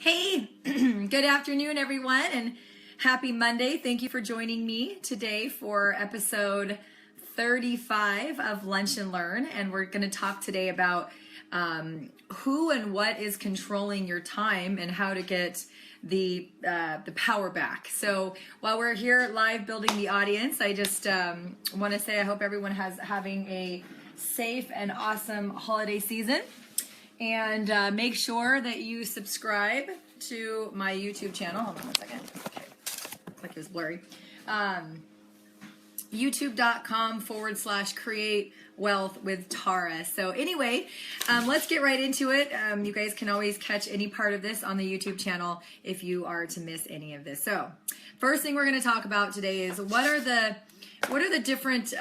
Hey, good afternoon, everyone, and happy Monday. Thank you for joining me today for episode 35 of Lunch and Learn. And we're going to talk today about who and what is controlling your time and how to get the power back. So while we're here live building the audience, I just want to say I hope everyone having a safe and awesome holiday season. And make sure that you subscribe to my YouTube channel. Hold on one second. Okay. Looks like it was blurry. YouTube.com/create wealth with Tara. So anyway, let's get right into it. You guys can always catch any part of this on the YouTube channel if you are to miss any of this. So first thing we're going to talk about today is what are the different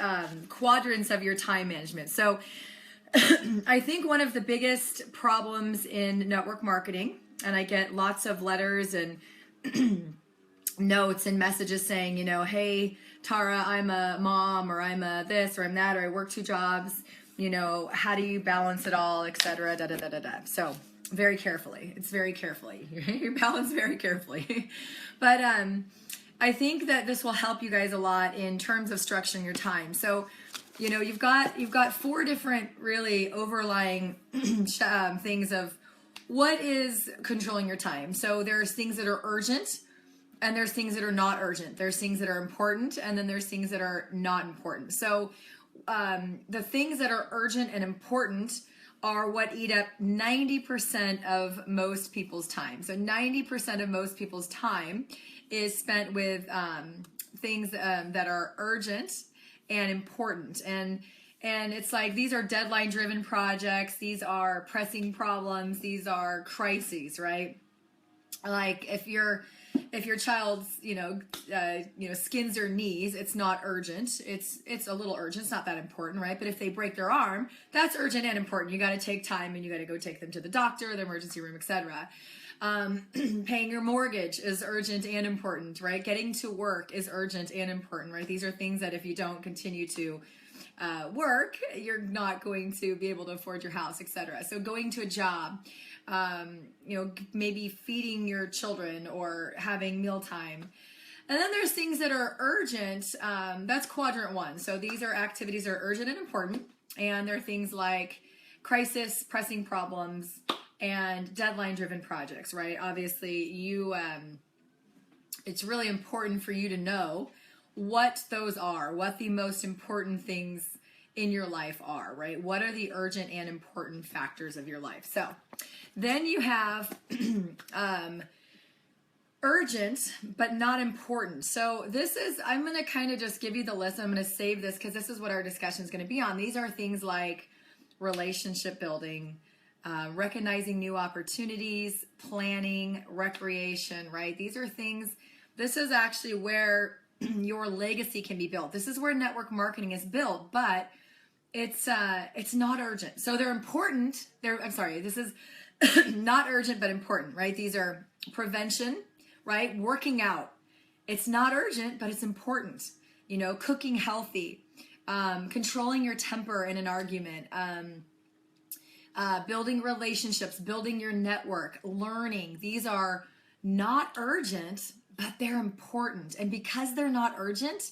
quadrants of your time management. So I think one of the biggest problems in network marketing, and I get lots of letters and notes and messages saying, you know, hey, Tara, I'm a mom, or I'm a this, or I'm that, or I work 2 jobs, you know, how do you balance it all, etc. Da, da, da, da, da. So very carefully. It's very carefully. You balance very carefully. But I think that this will help you guys a lot in terms of structuring your time. So you know, you've got 4 different really overlying things of what is controlling your time. So there's things that are urgent, and there's things that are not urgent. There's things that are important, and then there's things that are not important. So the things that are urgent and important are what eat up 90% of most people's time. So 90% of most people's time is spent with things that are urgent and important, and it's like these are deadline driven projects, these are pressing problems, these are crises, right? Like if your child's skins their knees, it's not urgent, it's a little urgent, it's not that important, right? But if they break their arm, that's urgent and important. You got to take time and you got to go take them to the doctor, the emergency room, etc. Paying your mortgage is urgent and important, right? Getting to work is urgent and important, right? These are things that if you don't continue to work, you're not going to be able to afford your house, etc. So going to a job, maybe feeding your children or having mealtime. And then there's things that are urgent. That's quadrant 1. So these are activities that are urgent and important. And they're things like crisis, pressing problems, and deadline-driven projects, right? Obviously, it's really important for you to know what those are, what the most important things in your life are, right? What are the urgent and important factors of your life? So then you have urgent but not important. So this is, I'm going to kind of just give you the list. I'm going to save this because this is what our discussion is going to be on. These are things like relationship building, recognizing new opportunities, planning, recreation, right? These are things, this is actually where your legacy can be built. This is where network marketing is built, but it's not urgent. So they're important. This is not urgent, but important, right? These are prevention, right? Working out. It's not urgent, but it's important. You know, cooking healthy, controlling your temper in an argument, building relationships, building your network, learning. These are not urgent, but they're important. And because they're not urgent,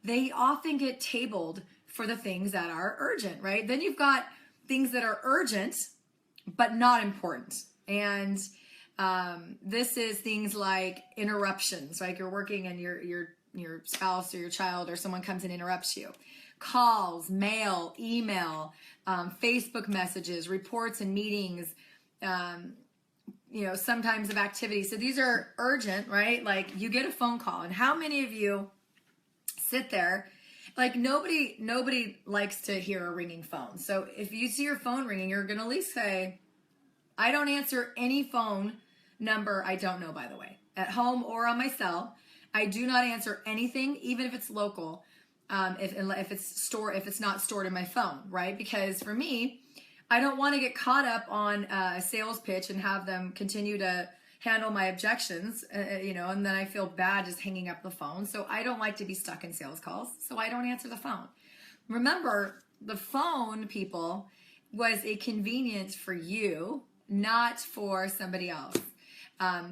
they often get tabled for the things that are urgent, right? Then you've got things that are urgent, but not important. And this is things like interruptions, like you're working and your spouse or your child or someone comes and interrupts you. Calls, mail, email, Facebook messages, reports and meetings, sometimes of activities. So these are urgent, right? Like you get a phone call, and how many of you sit there? Like nobody likes to hear a ringing phone. So if you see your phone ringing, you're going to at least say, I don't answer any phone number I don't know, by the way, at home or on my cell. I do not answer anything, even if it's local. If it's not stored in my phone, right? Because for me, I don't want to get caught up on a sales pitch and have them continue to handle my objections, and then I feel bad just hanging up the phone. So I don't like to be stuck in sales calls, so I don't answer the phone. Remember, the phone, people, was a convenience for you, not for somebody else.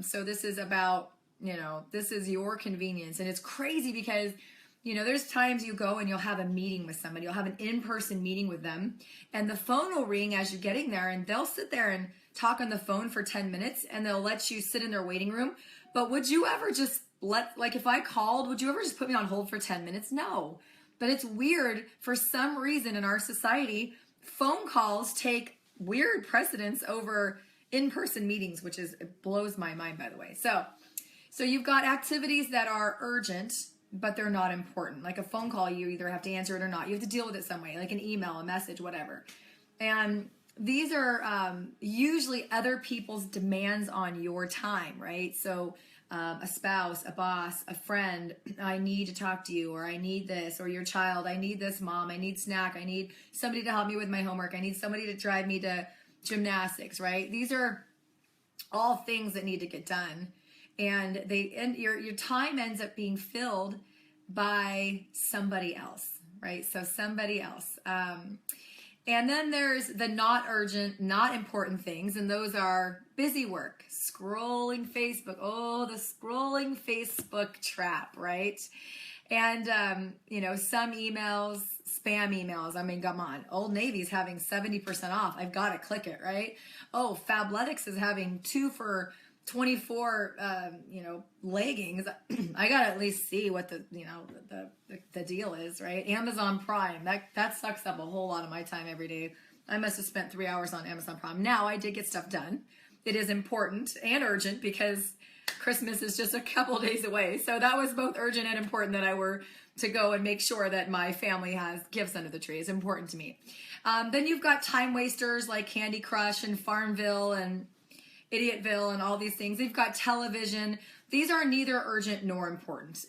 So this is about, this is your convenience. And it's crazy because, there's times you go and you'll have a meeting with somebody, you'll have an in-person meeting with them, and the phone will ring as you're getting there, and they'll sit there and talk on the phone for 10 minutes, and they'll let you sit in their waiting room. But would you ever just if I called, would you ever just put me on hold for 10 minutes? No. But it's weird, for some reason in our society, phone calls take weird precedence over in-person meetings, which it blows my mind, by the way. So you've got activities that are urgent, but they're not important. Like a phone call, you either have to answer it or not. You have to deal with it some way, like an email, a message, whatever. And these are usually other people's demands on your time, right? So a spouse, a boss, a friend, I need to talk to you, or I need this, or your child, I need this, mom, I need snack, I need somebody to help me with my homework, I need somebody to drive me to gymnastics, right? These are all things that need to get done. And your time ends up being filled by somebody else, right? So somebody else. And then there's the not urgent, not important things, and those are busy work, scrolling Facebook. Oh, the scrolling Facebook trap, right? And, some emails, spam emails. I mean, come on. Old Navy's having 70% off. I've got to click it, right? Oh, Fabletics is having 2 for 24, leggings. I got to at least see what the deal is, right? Amazon Prime, that sucks up a whole lot of my time every day. I must have spent 3 hours on Amazon Prime. Now I did get stuff done. It is important and urgent because Christmas is just a couple days away. So that was both urgent and important that I were to go and make sure that my family has gifts under the tree. It's important to me. Then you've got time wasters like Candy Crush and Farmville and Idiotville and all these things. You've got television. These are neither urgent nor important.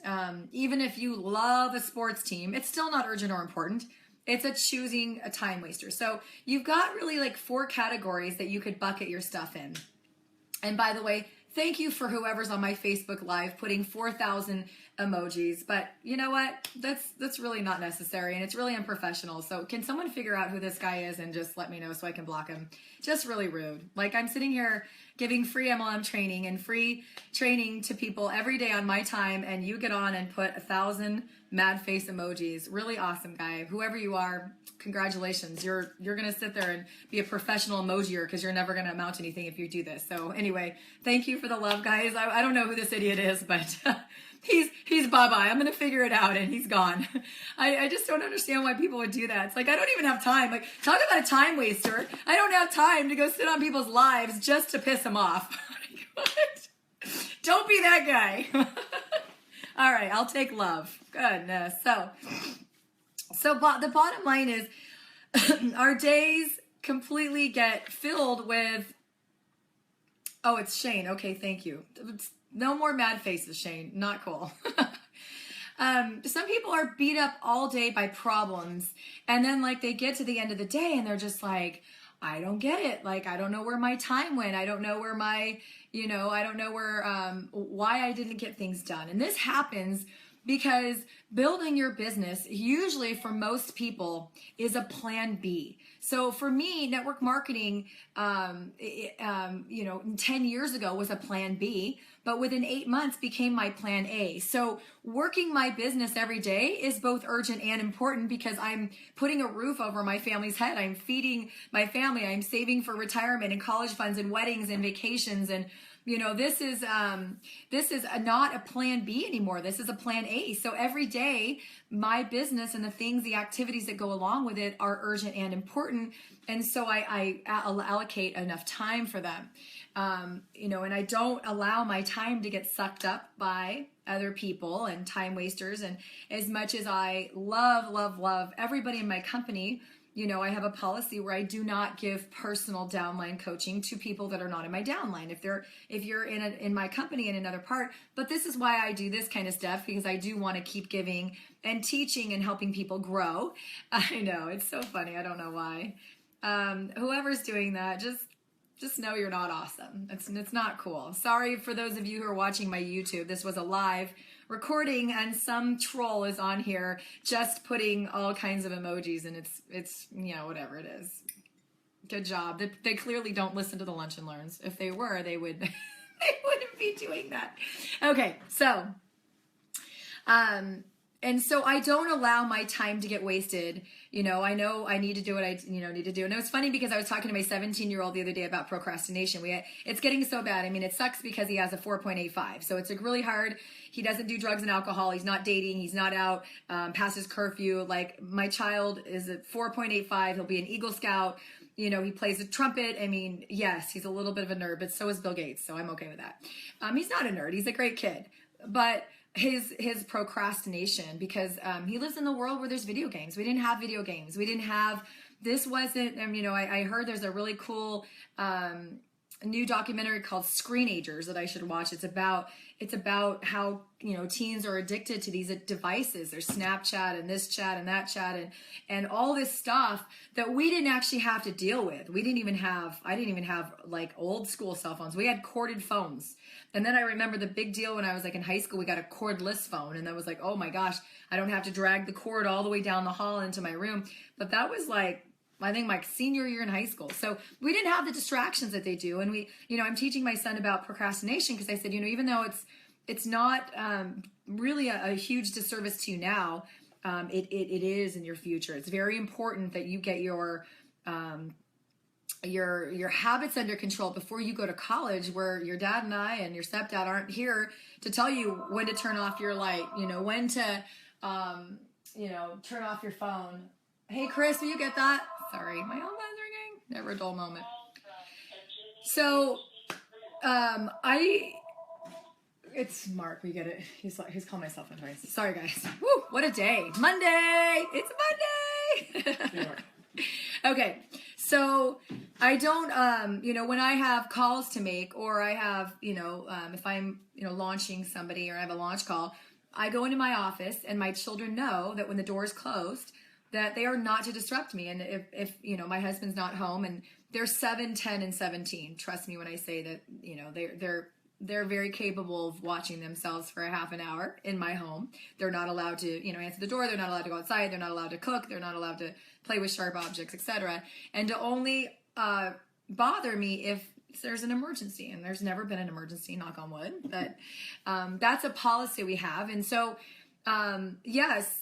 Even if you love a sports team, it's still not urgent or important. It's choosing a time waster. So you've got really like 4 categories that you could bucket your stuff in. And by the way, thank you for whoever's on my Facebook Live putting 4,000 emojis. But you know what? That's really not necessary, and it's really unprofessional. So can someone figure out who this guy is and just let me know so I can block him? Just really rude. Like, I'm sitting here giving free MLM training and free training to people every day on my time, and you get on and put 1,000 mad face emojis. Really awesome, guy. Whoever you are, congratulations. You're gonna sit there and be a professional emojier because you're never gonna amount to anything if you do this. So anyway, thank you for the love, guys. I don't know who this idiot is, but he's bye-bye. I'm gonna figure it out, and he's gone. I just don't understand why people would do that. It's like, I don't even have time. Like, talk about a time waster. I don't have time to go sit on people's lives just to piss them off. Don't be that guy. All right, I'll take love. Goodness. So the bottom line is our days completely get filled with, oh, it's Shane. Okay, thank you. No more mad faces, Shane. Not cool. Some people are beat up all day by problems, and then like they get to the end of the day and they're just like, I don't get it. Like, I don't know where my time went. I don't know where I don't know where, why I didn't get things done. And this happens because building your business, usually for most people, is a plan B. So for me, network marketing, 10 years ago was a plan B, but within 8 months became my plan A. So working my business every day is both urgent and important because I'm putting a roof over my family's head. I'm feeding my family. I'm saving for retirement and college funds and weddings and vacations. And this is not a plan B anymore. This is a plan A. So every day, my business and the activities that go along with it are urgent and important. And so I allocate enough time for them. And I don't allow my time to get sucked up by other people and time wasters. And as much as I love everybody in my company, I have a policy where I do not give personal downline coaching to people that are not in my downline. If you're in my company in another part, but this is why I do this kind of stuff, because I do want to keep giving and teaching and helping people grow. I know, it's so funny. I don't know why. Whoever's doing that, just know you're not awesome. It's not cool. Sorry for those of you who are watching my YouTube. This was a live recording and some troll is on here just putting all kinds of emojis, and it's whatever it is. Good job. They clearly don't listen to the Lunch and Learns. If they were, they would be doing that. Okay, so, and so I don't allow my time to get wasted. You know I need to do what I need to do. And it was funny because I was talking to my 17-year-old the other day about procrastination. It's getting so bad. I mean, it sucks because he has a 4.85. So it's like really hard. He doesn't do drugs and alcohol. He's not dating. He's not out past his curfew. Like my child is at 4.85. He'll be an Eagle Scout. You know, he plays a trumpet. I mean, yes, he's a little bit of a nerd, but so is Bill Gates. So I'm okay with that. He's not a nerd. He's a great kid. But his procrastination, because he lives in the world where there's video games. We didn't have video games. We didn't have, this wasn't, you know, I heard there's a really cool new documentary called Screenagers that I should watch. It's about how, you know, teens are addicted to these devices. There's Snapchat and this chat and that chat and all this stuff that we didn't actually have to deal with. I didn't even have like old school cell phones. We had corded phones. And then I remember the big deal when I was like in high school, we got a cordless phone. And that was like, oh my gosh, I don't have to drag the cord all the way down the hall into my room. But that was like, I think my senior year in high school. So we didn't have the distractions that they do. And we, you know, I'm teaching my son about procrastination because I said, you know, even though it's not really a huge disservice to you now, it is in your future. It's very important that you get your habits under control before you go to college, where your dad and I and your stepdad aren't here to tell you when to turn off your light, you know, when to, turn off your phone. Hey, Chris, will you get that? Sorry, my own phone's ringing. Never a dull moment. So, it's Mark. We get it. He's called myself on twice. Sorry, guys. Woo! What a day. Monday. It's Monday. Okay. So I don't, when I have calls to make, or I have, if I'm, launching somebody or I have a launch call, I go into my office and my children know that when the door is closed, that they are not to disrupt me. And if my husband's not home, and they're 7, 10, and 17, trust me when I say that, they're very capable of watching themselves for a half an hour in my home. They're not allowed to, answer the door. They're not allowed to go outside. They're not allowed to cook. They're not allowed to play with sharp objects, etc. And to only bother me if there's an emergency. And there's never been an emergency, knock on wood. But that's a policy we have. And so, yes,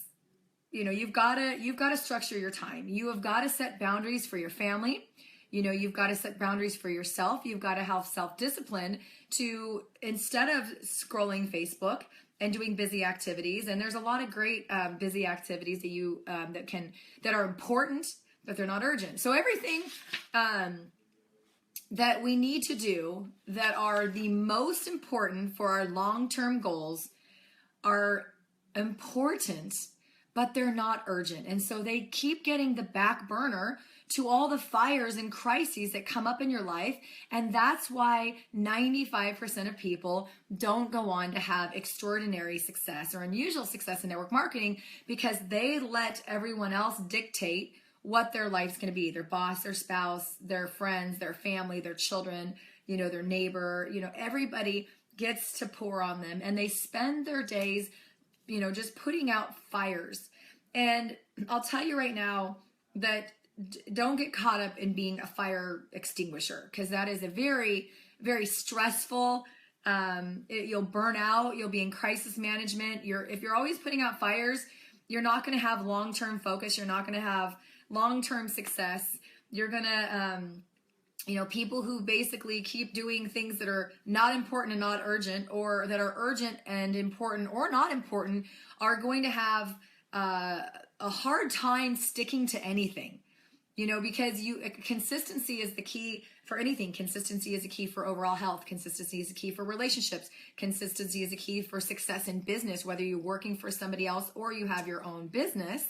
you've got to structure your time. You have got to set boundaries for your family. You've got to set boundaries for yourself. You've got to have self-discipline to, instead of scrolling Facebook and doing busy activities. And there's a lot of great busy activities that that are important, but they're not urgent. So everything that we need to do that are the most important for our long-term goals are important, but they're not urgent. And so they keep getting the back burner to all the fires and crises that come up in your life. And that's why 95% of people don't go on to have extraordinary success or unusual success in network marketing, because they let everyone else dictate what their life's going to be. Their boss, their spouse, their friends, their family, their children, their neighbor, everybody gets to pour on them, and they spend their days, just putting out fires. And I'll tell you right now that don't get caught up in being a fire extinguisher, because that is a very, very stressful, you'll burn out, you'll be in crisis management. If you're always putting out fires, you're not going to have long-term focus. You're not going to have long-term success. You're going to, people who basically keep doing things that are not important and not urgent, or that are urgent and important or not important, are going to have a hard time sticking to anything. Because consistency is the key for anything. Consistency is the key for overall health. Consistency is the key for relationships. Consistency is the key for success in business, whether you're working for somebody else or you have your own business.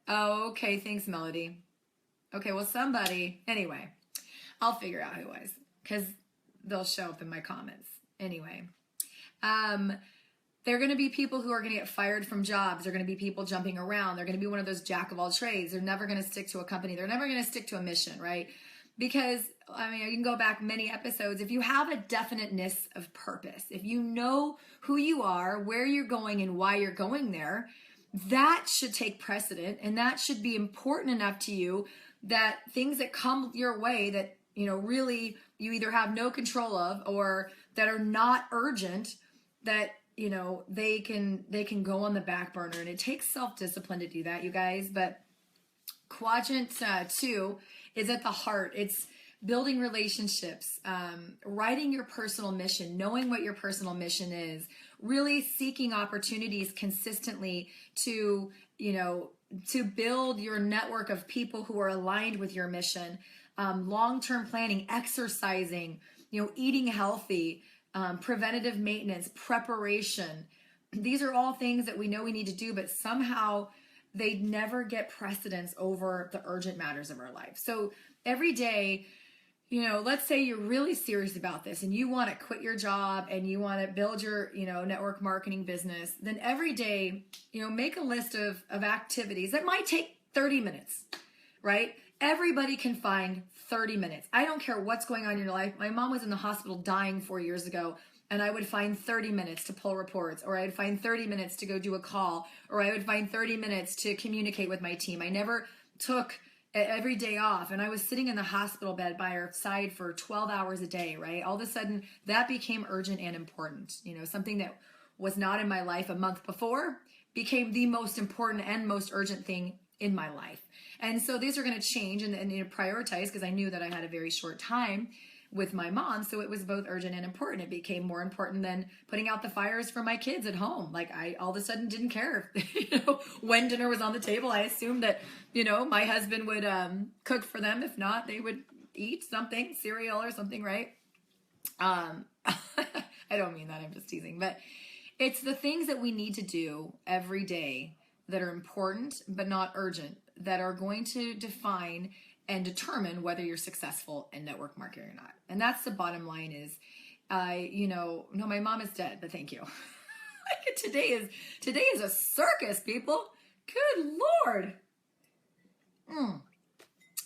Okay, thanks, Melody. Okay, well, anyway, I'll figure out who it was, because they'll show up in my comments. Anyway, there are going to be people who are going to get fired from jobs. There are going to be people jumping around. They're going to be one of those jack of all trades. They're never going to stick to a company. They're never going to stick to a mission, right? Because, you can go back many episodes. If you have a definiteness of purpose, if you know who you are, where you're going, and why you're going there, that should take precedent, and that should be important enough to you that things that come your way that, really you either have no control of, or that are not urgent, that they can go on the back burner. And it takes self-discipline to do that, you guys. But quadrant 2 is at the heart. It's building relationships, writing your personal mission, knowing what your personal mission is, really seeking opportunities consistently to build your network of people who are aligned with your mission, long-term planning, exercising, eating healthy, preventative maintenance, preparation. These are all things that we know we need to do, but somehow they never get precedence over the urgent matters of our life. So every day, let's say you're really serious about this and you want to quit your job and you want to build your, network marketing business, then every day, make a list of activities that might take 30 minutes, right? Everybody can find 30 minutes. I don't care what's going on in your life. My mom was in the hospital dying 4 years ago, and I would find 30 minutes to pull reports, or I'd find 30 minutes to go do a call, or I would find 30 minutes to communicate with my team. I never took every day off, and I was sitting in the hospital bed by her side for 12 hours a day, right? All of a sudden, that became urgent and important. Something that was not in my life a month before became the most important and most urgent thing in my life. And so these are going to change and prioritize, because I knew that I had a very short time with my mom. So it was both urgent and important. It became more important than putting out the fires for my kids at home. Like, I all of a sudden didn't care when dinner was on the table. I assumed that, my husband would cook for them. If not, they would eat something, cereal or something, right? I don't mean that. I'm just teasing. But it's the things that we need to do every day that are important but not urgent, that are going to define and determine whether you're successful in network marketing or not. And that's the bottom line is, no, my mom is dead, but thank you. Today is a circus, people. Good Lord.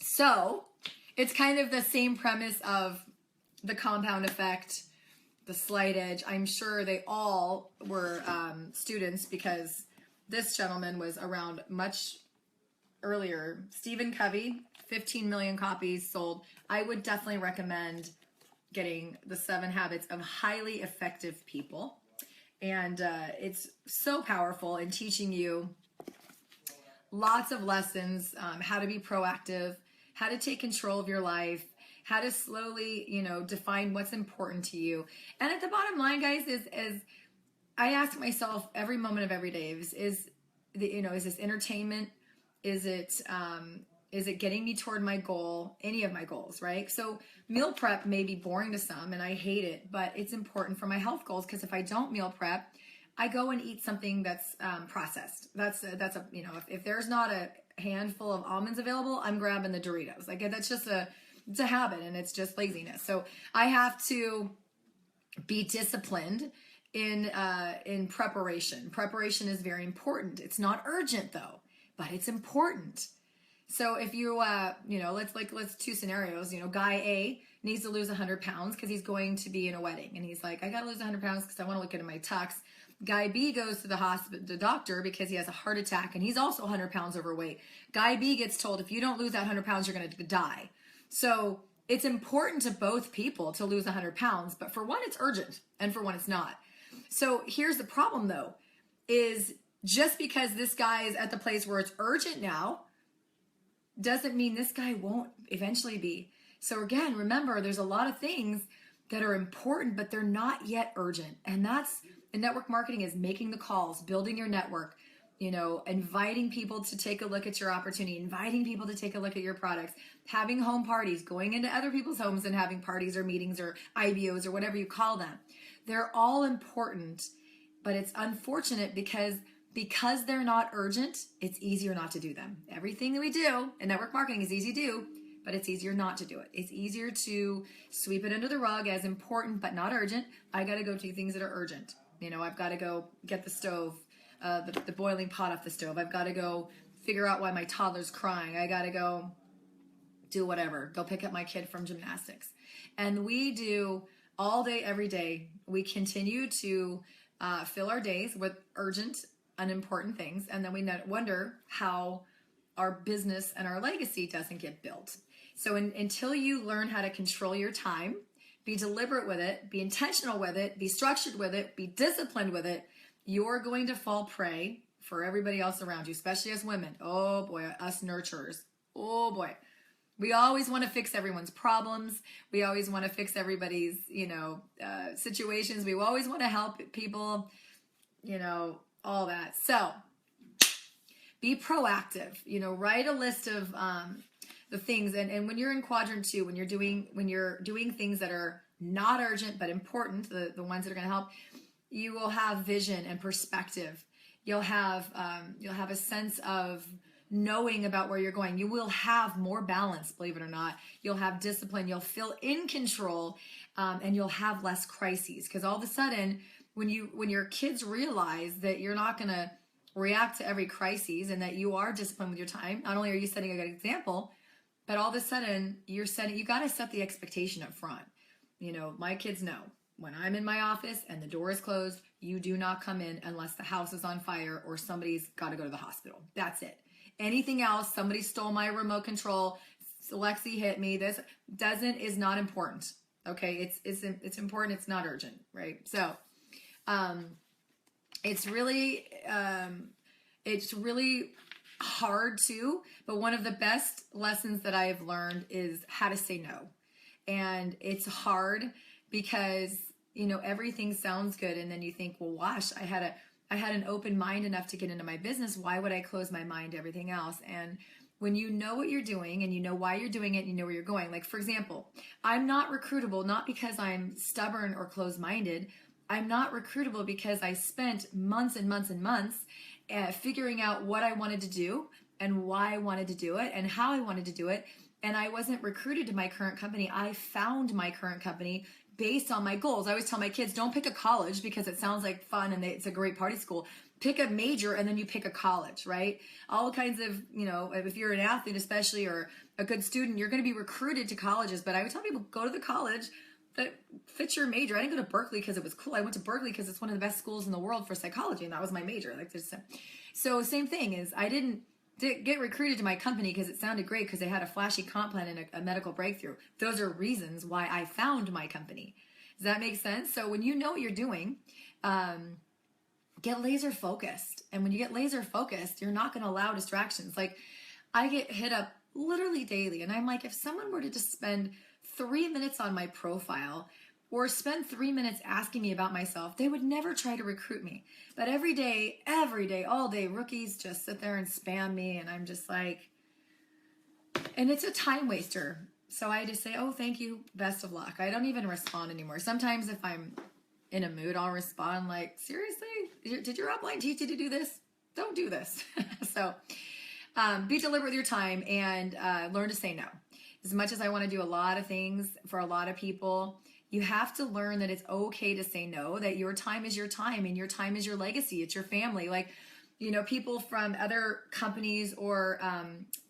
So it's kind of the same premise of the compound effect, the slight edge. I'm sure they all were students, because this gentleman was around much earlier. Stephen Covey, 15 million copies sold. I would definitely recommend getting the 7 Habits of Highly Effective People. And it's so powerful in teaching you lots of lessons, how to be proactive, how to take control of your life, how to slowly, define what's important to you. And at the bottom line, guys, is I ask myself every moment of every day, is this entertainment? Is it getting me toward my goal, any of my goals, right? So meal prep may be boring to some, and I hate it, but it's important for my health goals, because if I don't meal prep, I go and eat something that's processed. That's a if there's not a handful of almonds available, I'm grabbing the Doritos. Like, that's just it's a habit, and it's just laziness. So I have to be disciplined in preparation. Preparation is very important. It's not urgent though, but it's important. So if you, let's 2 scenarios. Guy A needs to lose 100 pounds because he's going to be in a wedding, and he's like, I gotta lose 100 pounds because I want to look into my tux. Guy B goes to the doctor because he has a heart attack, and he's also 100 pounds overweight. Guy B gets told, if you don't lose that 100 pounds, you're going to die. So it's important to both people to lose 100 pounds, but for one, it's urgent, and for one, it's not. So here's the problem, though, is just because this guy is at the place where it's urgent now, doesn't mean this guy won't eventually be. So again, remember, there's a lot of things that are important, but they're not yet urgent. And network marketing is making the calls, building your network, inviting people to take a look at your opportunity, inviting people to take a look at your products, having home parties, going into other people's homes and having parties or meetings or IBOs or whatever you call them. They're all important, but it's unfortunate because they're not urgent, it's easier not to do them. Everything that we do in network marketing is easy to do, but it's easier not to do it. It's easier to sweep it under the rug as important but not urgent. I got to go do things that are urgent. I've got to go get the stove, the boiling pot off the stove. I've got to go figure out why my toddler's crying. I got to go do whatever, go pick up my kid from gymnastics. And we do all day, every day. We continue to fill our days with urgent, unimportant things. And then we wonder how our business and our legacy doesn't get built. So until you learn how to control your time, be deliberate with it, be intentional with it, be structured with it, be disciplined with it, you're going to fall prey for everybody else around you, especially as women. Oh boy, us nurturers. Oh boy. We always want to fix everyone's problems. We always want to fix everybody's, situations. We always want to help people, all that. So be proactive, write a list of the things. And when you're in quadrant 2, when you're doing things that are not urgent but important, the ones that are going to help, you will have vision and perspective. You'll have a sense of knowing about where you're going. You will have more balance, believe it or not. You'll have discipline. You'll feel in control, and you'll have less crises. Because all of a sudden, when your kids realize that you're not going to react to every crisis and that you are disciplined with your time, not only are you setting a good example, but all of a sudden you got to set the expectation up front. My kids know when I'm in my office and the door is closed, you do not come in unless the house is on fire or somebody's got to go to the hospital. That's it. Anything else, somebody stole my remote control, Lexi hit me, is not important. Okay, it's important, it's not urgent, right? So it's really hard too, but one of the best lessons that I have learned is how to say no. And it's hard because everything sounds good, and then you think, well, gosh, I had an open mind enough to get into my business. Why would I close my mind to everything else? And when you know what you're doing and you know why you're doing it and you know where you're going, like for example, I'm not recruitable, not because I'm stubborn or closed-minded. I'm not recruitable because I spent months and months and months figuring out what I wanted to do and why I wanted to do it and how I wanted to do it. And I wasn't recruited to my current company. I found my current company based on my goals. I always tell my kids, don't pick a college because it sounds like fun and it's a great party school. Pick a major and then you pick a college, right? All kinds of, if you're an athlete especially or a good student, you're going to be recruited to colleges. But I would tell people, go to the college that fits your major. I didn't go to Berkeley because it was cool. I went to Berkeley because it's one of the best schools in the world for psychology, and that was my major. So same thing is I didn't get recruited to my company because it sounded great because they had a flashy comp plan and a medical breakthrough. Those are reasons why I found my company. Does that make sense? So when you know what you're doing, get laser focused. And when you get laser focused, you're not going to allow distractions. Like I get hit up literally daily, and I'm like, if someone were to just spend 3 minutes on my profile or spend 3 minutes asking me about myself, they would never try to recruit me. But every day, all day, rookies just sit there and spam me, and I'm just like, and it's a time waster. So I just say, oh, thank you, best of luck. I don't even respond anymore. Sometimes if I'm in a mood, I'll respond like, seriously? Did your upline teach you to do this? Don't do this. So be deliberate with your time and learn to say no. As much as I want to do a lot of things for a lot of people, you have to learn that it's okay to say no, that your time is your time and your time is your legacy. It's your family. Like, people from other companies or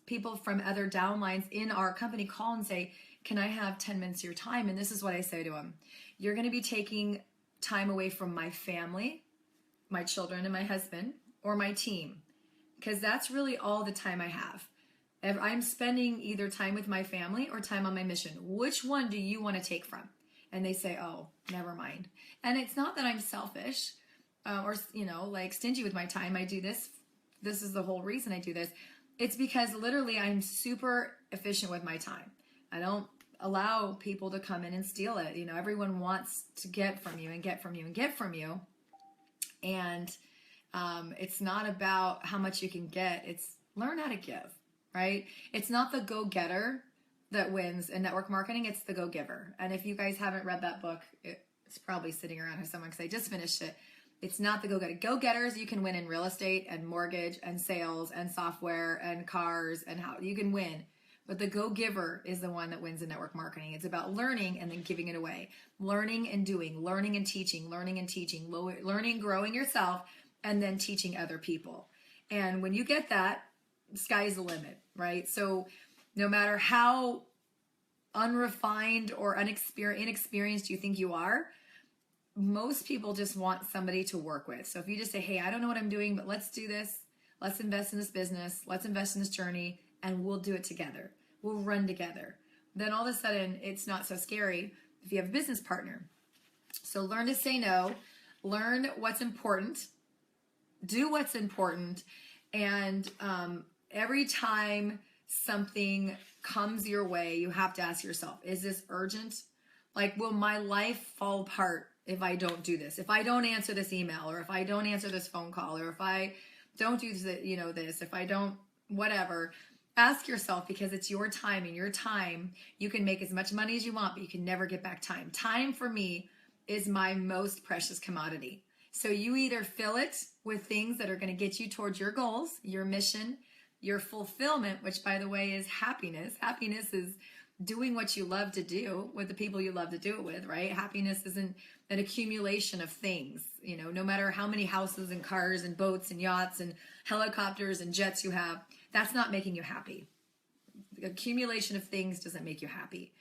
people from other downlines in our company call and say, can I have 10 minutes of your time? And this is what I say to them. You're going to be taking time away from my family, my children and my husband, or my team, because that's really all the time I have. I'm spending either time with my family or time on my mission. Which one do you want to take from? And they say, oh, never mind. And it's not that I'm selfish or, stingy with my time. I do this. This is the whole reason I do this. It's because literally I'm super efficient with my time. I don't allow people to come in and steal it. Everyone wants to get from you and get from you and get from you. And it's not about how much you can get. It's learn how to give. Right? It's not the go-getter that wins in network marketing. It's the go-giver. And if you guys haven't read that book, it's probably sitting around here somewhere because I just finished it. It's not the go-getter. Go-getters, you can win in real estate and mortgage and sales and software and cars and how you can win. But the go-giver is the one that wins in network marketing. It's about learning and then giving it away. Learning and doing, learning and teaching, learning, growing yourself, and then teaching other people. And when you get that, sky's the limit, right? So no matter how unrefined or inexperienced you think you are, most people just want somebody to work with. So if you just say, hey, I don't know what I'm doing, but let's do this. Let's invest in this business. Let's invest in this journey, and we'll do it together. we'll run together. Then all of a sudden, it's not so scary if you have a business partner. So learn to say no, learn what's important, do what's important, and every time something comes your way, you have to ask yourself, is this urgent? Like, will my life fall apart if I don't do this? If I don't answer this email, or if I don't answer this phone call, or if I don't do this, if I don't, whatever. Ask yourself, because it's your time, and your time, you can make as much money as you want, but you can never get back time. Time for me is my most precious commodity. So you either fill it with things that are going to get you towards your goals, your mission, your fulfillment, which by the way is happiness. Happiness is doing what you love to do with the people you love to do it with, right? Happiness isn't an accumulation of things. No matter how many houses and cars and boats and yachts and helicopters and jets you have, that's not making you happy. The accumulation of things doesn't make you happy.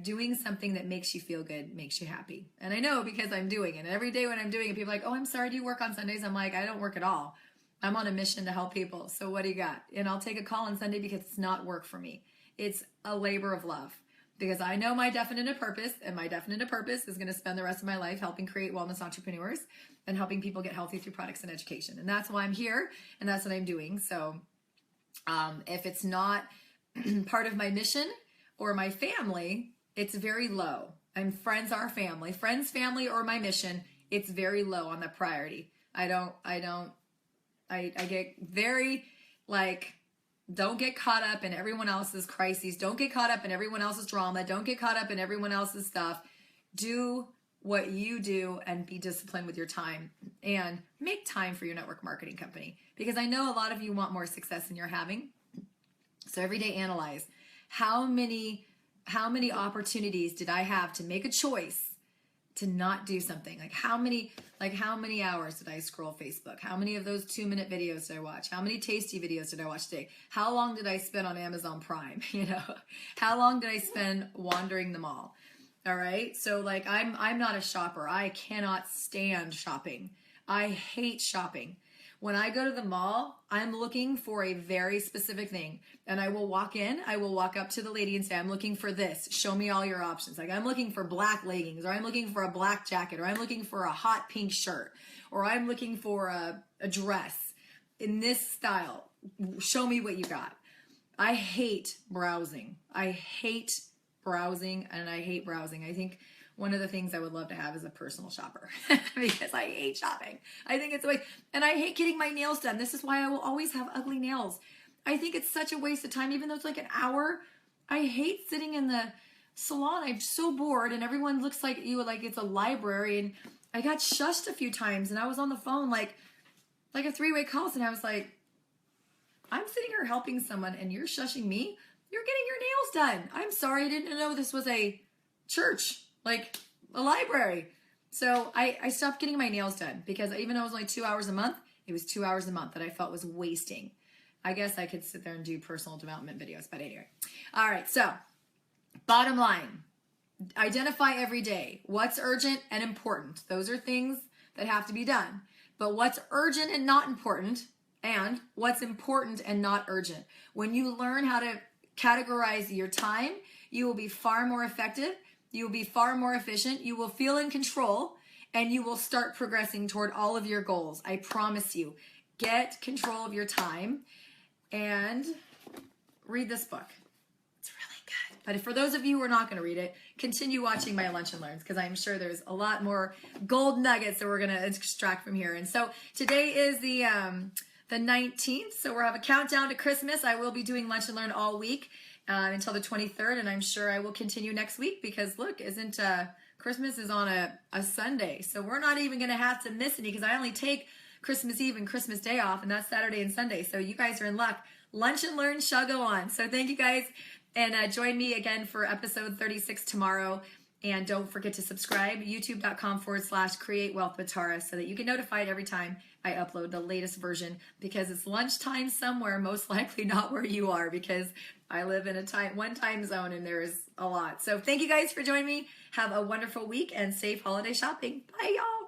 Doing something that makes you feel good makes you happy. And I know, because I'm doing it. And every day when I'm doing it, people are like, oh, I'm sorry, do you work on Sundays? I'm like, I don't work at all. I'm on a mission to help people. So what do you got? And I'll take a call on Sunday because it's not work for me. It's a labor of love, because I know my definitive purpose, and my definitive purpose is going to spend the rest of my life helping create wellness entrepreneurs and helping people get healthy through products and education. And that's why I'm here, and that's what I'm doing. So if it's not part of my mission or my family, it's very low. And friends are family. Friends, family, or my mission, it's very low on the priority. I get very don't get caught up in everyone else's crises. Don't get caught up in everyone else's drama. Don't get caught up in everyone else's stuff. Do what you do and be disciplined with your time, and make time for your network marketing company, because I know a lot of you want more success than you're having. So every day analyze, how many opportunities did I have to make a choice to not do something? How many hours did I scroll Facebook? How many of those 2-minute videos did I watch? How many tasty videos did I watch today? How long did I spend on Amazon Prime? How long did I spend wandering the mall? All right. So I'm not a shopper. I cannot stand shopping. I hate shopping. When I go to the mall, I'm looking for a very specific thing, and I will walk up to the lady and say, I'm looking for this. Show me all your options. I'm looking for black leggings, or I'm looking for a black jacket, or I'm looking for a hot pink shirt, or I'm looking for a dress in this style. Show me what you got. I hate browsing. And I hate browsing. I think one of the things I would love to have is a personal shopper because I hate shopping. I think it's a waste. And I hate getting my nails done. This is why I will always have ugly nails. I think it's such a waste of time, even though it's an hour. I hate sitting in the salon. I'm so bored, and everyone looks like you, like it's a library. And I got shushed a few times, and I was on the phone like a 3-way calls, and I was like, I'm sitting here helping someone, and you're shushing me? You're getting your nails done. I'm sorry, I didn't know this was a church. A library. So I stopped getting my nails done, because even though it was only 2 hours a month, it was 2 hours a month that I felt was wasting. I guess I could sit there and do personal development videos, but anyway. All right, so bottom line, identify every day what's urgent and important. Those are things that have to be done. But what's urgent and not important, and what's important and not urgent. When you learn how to categorize your time, you will be far more effective. You will be far more efficient. You will feel in control, and you will start progressing toward all of your goals. I promise you. Get control of your time and read this book. It's really good. But for those of you who are not going to read it, continue watching my Lunch and Learns, because I'm sure there's a lot more gold nuggets that we're going to extract from here. And so today is the 19th, so we'll have a countdown to Christmas. I will be doing Lunch and Learn all week. Until the 23rd, and I'm sure I will continue next week, because look, Christmas is on a Sunday, so we're not even going to have to miss any, because I only take Christmas Eve and Christmas Day off, and that's Saturday and Sunday, so you guys are in luck. Lunch and Learn shall go on. So thank you guys, and join me again for episode 36 tomorrow. And don't forget to subscribe, youtube.com/Create Wealth with Tara, so that you get notified every time I upload the latest version, because it's lunchtime somewhere, most likely not where you are, because I live in one time zone and there is a lot. So thank you guys for joining me. Have a wonderful week and safe holiday shopping. Bye, y'all.